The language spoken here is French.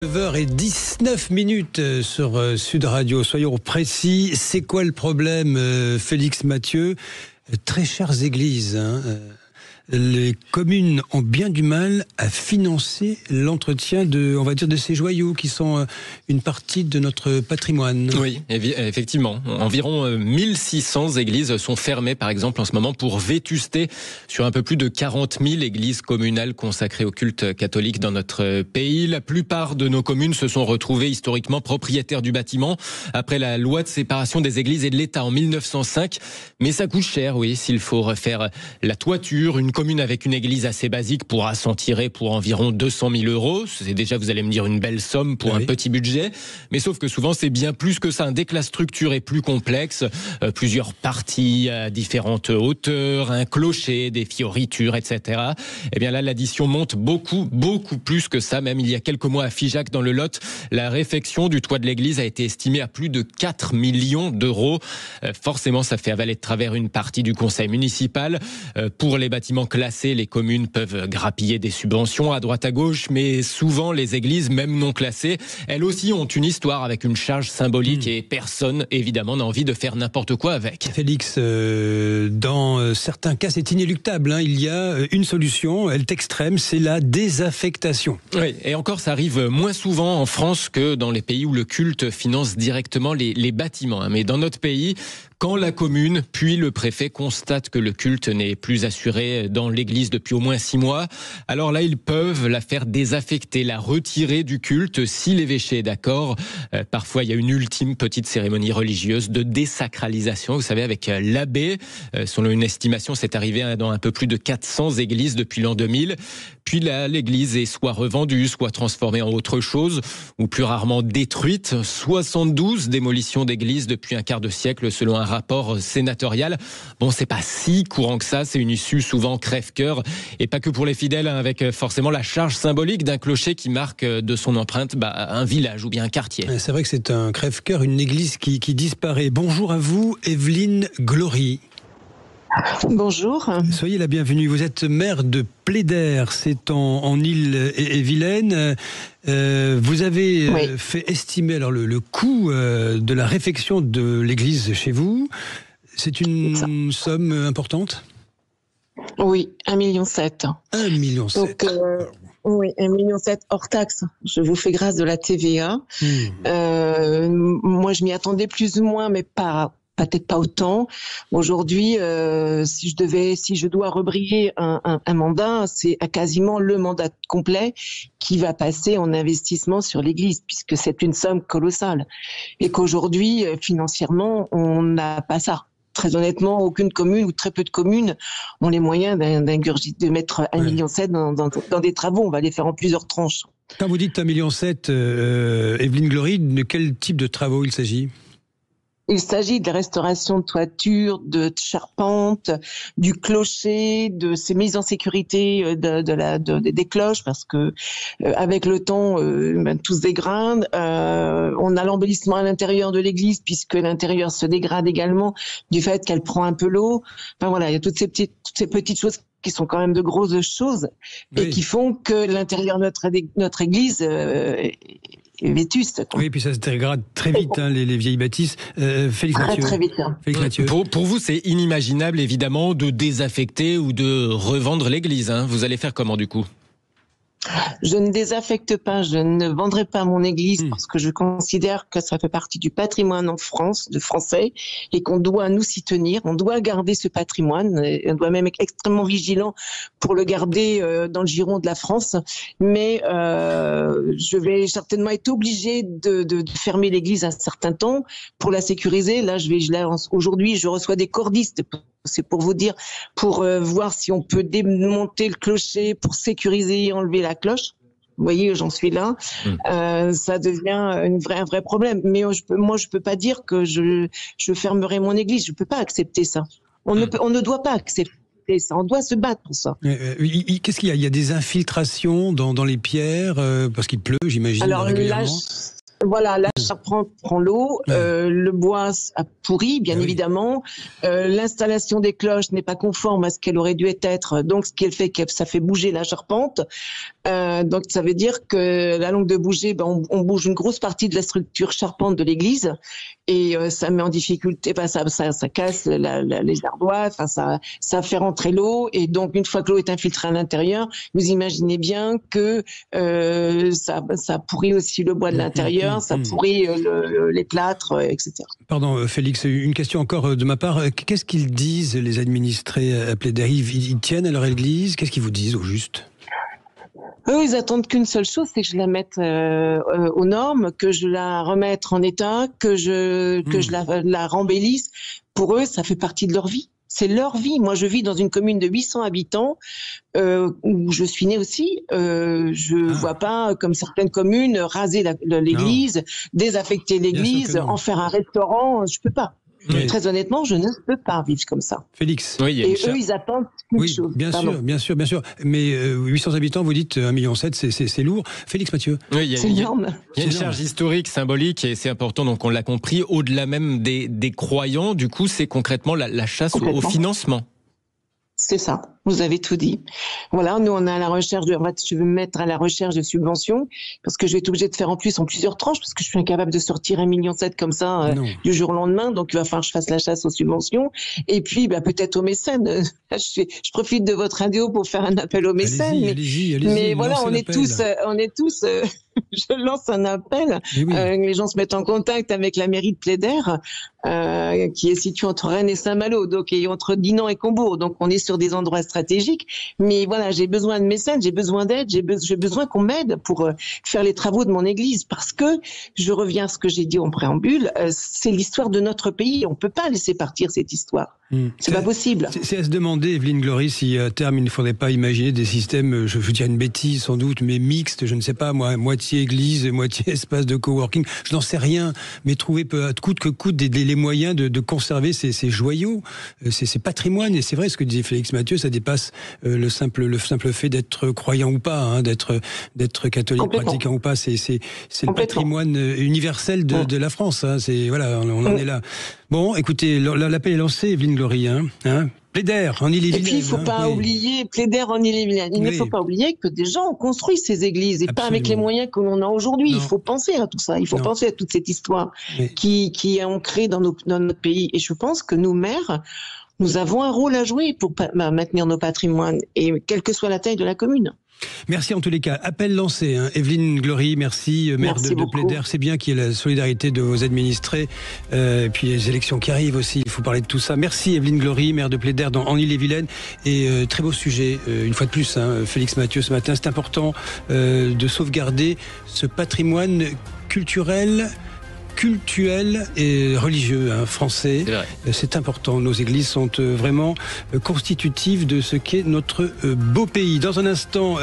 9h19 sur Sud Radio. Soyons précis. C'est quoi le problème, Félix Mathieu? Très chères églises, les communes ont bien du mal à financer l'entretien de ces joyaux qui sont une partie de notre patrimoine. Oui, effectivement. Environ 1600 églises sont fermées, par exemple, en ce moment pour vétusté sur un peu plus de 40 000 églises communales consacrées au culte catholique dans notre pays. La plupart de nos communes se sont retrouvées historiquement propriétaires du bâtiment après la loi de séparation des églises et de l'État en 1905. Mais ça coûte cher, oui, s'il faut refaire la toiture. Une commune avec une église assez basique pourra s'en tirer pour environ 200 000 euros. C'est déjà, vous allez me dire, une belle somme pour un petit budget. Mais sauf que souvent, c'est bien plus que ça. Dès que la structure est plus complexe, plusieurs parties à différentes hauteurs, un clocher, des fioritures, etc. Eh bien là, l'addition monte beaucoup plus que ça. Même il y a quelques mois à Figeac, dans le Lot, la réfection du toit de l'église a été estimée à plus de 4 millions d'euros. Forcément, ça fait avaler de travers une partie du conseil municipal. Pour les bâtiments classés, les communes peuvent grappiller des subventions à droite à gauche, mais souvent les églises, même non classées, elles aussi ont une histoire avec une charge symbolique et personne, évidemment, n'a envie de faire n'importe quoi avec. Félix, dans certains cas, c'est inéluctable. Il y a une solution, elle est extrême, c'est la désaffectation. Oui, et encore, ça arrive moins souvent en France que dans les pays où le culte finance directement les bâtiments. Mais dans notre pays, quand la commune, puis le préfet constatent que le culte n'est plus assuré dans l'église depuis au moins 6 mois, alors là, ils peuvent la faire désaffecter, la retirer du culte si l'évêché est d'accord. Parfois, il y a une ultime petite cérémonie religieuse de désacralisation, vous savez, avec l'abbé. Selon une estimation, c'est arrivé dans un peu plus de 400 églises depuis l'an 2000. Puis là, l'église est soit revendue, soit transformée en autre chose, ou plus rarement détruite. 72 démolitions d'églises depuis un quart de siècle, selon un rapport sénatorial. Bon, c'est pas si courant que ça, c'est une issue souvent crève-cœur, et pas que pour les fidèles, avec forcément la charge symbolique d'un clocher qui marque de son empreinte un village ou bien un quartier. C'est vrai que c'est un crève-cœur, une église qui disparaît. Bonjour à vous, Evelyne Glory. Bonjour. Soyez la bienvenue. Vous êtes maire de Plédère, c'est en Île-et-Vilaine. Vous avez fait estimer alors le coût de la réfection de l'église chez vous. C'est une somme importante ? Oui, 1,7 million. 1,7 million. Donc, oui, 1,7 million hors taxe. Je vous fais grâce de la TVA. Moi, je m'y attendais plus ou moins, mais peut-être pas autant. Aujourd'hui, si je dois rebriller un mandat, c'est quasiment le mandat complet qui va passer en investissement sur l'église, puisque c'est une somme colossale. Et qu'aujourd'hui, financièrement, on n'a pas ça. Très honnêtement, aucune commune ou très peu de communes ont les moyens de mettre 1,7 million dans des travaux. On va les faire en plusieurs tranches. Quand vous dites 1,7 million, Evelyne Glory, de quel type de travaux il s'agit ? Il s'agit de la restauration de toiture, de charpente, du clocher, de ces mises en sécurité des cloches, parce que avec le temps, tout se dégrade. On a l'embellissement à l'intérieur de l'église, puisque l'intérieur se dégrade également du fait qu'elle prend un peu l'eau. Enfin voilà, il y a toutes ces petites choses qui sont quand même de grosses choses et qui font que l'intérieur de notre église vétuste. Oui, et puis ça se dégrade très vite, les vieilles bâtisses. Félix Mathieu. Très vite. Félix Mathieu. Pour vous, c'est inimaginable, évidemment, de désaffecter ou de revendre l'église. Vous allez faire comment, du coup ? Je ne désaffecte pas, je ne vendrai pas mon église parce que je considère que ça fait partie du patrimoine en France, de français, et qu'on doit nous s'y tenir. On doit garder ce patrimoine, et on doit même être extrêmement vigilant pour le garder dans le giron de la France. Mais je vais certainement être obligée de fermer l'église un certain temps pour la sécuriser. Là, aujourd'hui, je reçois des cordistes. C'est pour vous dire, pour voir si on peut démonter le clocher pour sécuriser et enlever la cloche. Vous voyez, j'en suis là. Ça devient un vrai problème. Mais moi, je peux pas dire que je fermerai mon église. Je peux pas accepter ça. On ne doit pas accepter ça. On doit se battre pour ça. Qu'est-ce qu'il y a ? Il y a des infiltrations dans les pierres parce qu'il pleut, j'imagine, régulièrement. Voilà, la charpente prend l'eau, le bois a pourri, bien évidemment. L'installation des cloches n'est pas conforme à ce qu'elle aurait dû être, donc ce qui fait que ça fait bouger la charpente. Donc ça veut dire que la longue de bouger, on bouge une grosse partie de la structure charpente de l'église et ça met en difficulté, ça casse les ardoises, ça fait rentrer l'eau et donc une fois que l'eau est infiltrée à l'intérieur, vous imaginez bien que ça pourrit aussi le bois de l'intérieur, ça pourrit les plâtres, etc. Pardon Félix, une question encore de ma part. Qu'est-ce qu'ils disent les administrés à Plédère? Ils tiennent à leur église? Qu'est-ce qu'ils vous disent au juste? Eux, ils attendent qu'une seule chose, c'est que je la mette aux normes, que je la remette en état, que je la rembellisse. Pour eux, ça fait partie de leur vie. C'est leur vie. Moi, je vis dans une commune de 800 habitants où je suis née aussi. Je vois pas, comme certaines communes, raser l'église, désaffecter l'église, en faire un restaurant. Je peux pas. Oui. Très honnêtement, je ne peux pas vivre comme ça. Félix. Oui, et eux, ils attendent une chose. Bien sûr. Mais 800 habitants, vous dites 1,7 million, c'est lourd. Félix Mathieu. Oui, c'est énorme. Il y a une charge historique, symbolique, et c'est important, donc on l'a compris, au-delà même des croyants. Du coup, c'est concrètement la chasse au financement. C'est ça, vous avez tout dit. Voilà, nous on est à la recherche je vais me mettre à la recherche de subventions parce que je vais être obligée de faire en plusieurs tranches parce que je suis incapable de sortir 1,7 million comme ça du jour au lendemain. Donc il va falloir que je fasse la chasse aux subventions et puis peut-être aux mécènes. Je profite de votre radio pour faire un appel aux mécènes. Allez-y, mais voilà, on est tous. Je lance un appel. Oui. Les gens se mettent en contact avec la mairie de Plédère, qui est située entre Rennes et Saint-Malo, donc et entre Dinan et Combourg. Donc on est sur des endroits stratégiques. Mais voilà, j'ai besoin de mécènes, j'ai besoin d'aide, j'ai besoin qu'on m'aide pour faire les travaux de mon église, parce que je reviens à ce que j'ai dit en préambule, c'est l'histoire de notre pays. On peut pas laisser partir cette histoire. C'est pas possible. C'est à se demander, Evelyne Glory, si à terme il ne faudrait pas imaginer des systèmes, je veux dire une bêtise sans doute, mais mixtes, je ne sais pas moi, moitié église, moitié espace de coworking, je n'en sais rien, mais trouver coûte que coûte les moyens de conserver ces joyaux, ces patrimoines. Et c'est vrai ce que disait Félix Mathieu, ça dépasse le simple fait d'être croyant ou pas, d'être catholique pratiquant ou pas. C'est le patrimoine universel de la France. Voilà, on en est là. Bon, écoutez, l'appel est lancé, Evelyne Glory, Plédère, en Ille-et-Vilaine. Et puis, il ne faut pas oublier, Plédère en Ille-et-Vilaine. Il ne faut pas oublier que des gens ont construit ces églises, et pas avec les moyens que l'on a aujourd'hui. Il faut penser à tout ça. Il faut penser à toute cette histoire qui est ancrée dans notre pays. Et je pense que nous, maires, nous avons un rôle à jouer pour maintenir nos patrimoines, et quelle que soit la taille de la commune. Merci en tous les cas. Appel lancé. Evelyne Glory, merci, maire de Plédère. C'est bien qu'il y ait la solidarité de vos administrés. Et puis les élections qui arrivent aussi, il faut parler de tout ça. Merci Evelyne Glory, maire de Plédère en Ille-et-Vilaine. Et très beau sujet, une fois de plus, Félix Mathieu ce matin. C'est important de sauvegarder ce patrimoine culturel et religieux français. C'est important. Nos églises sont vraiment constitutives de ce qu'est notre beau pays. Dans un instant,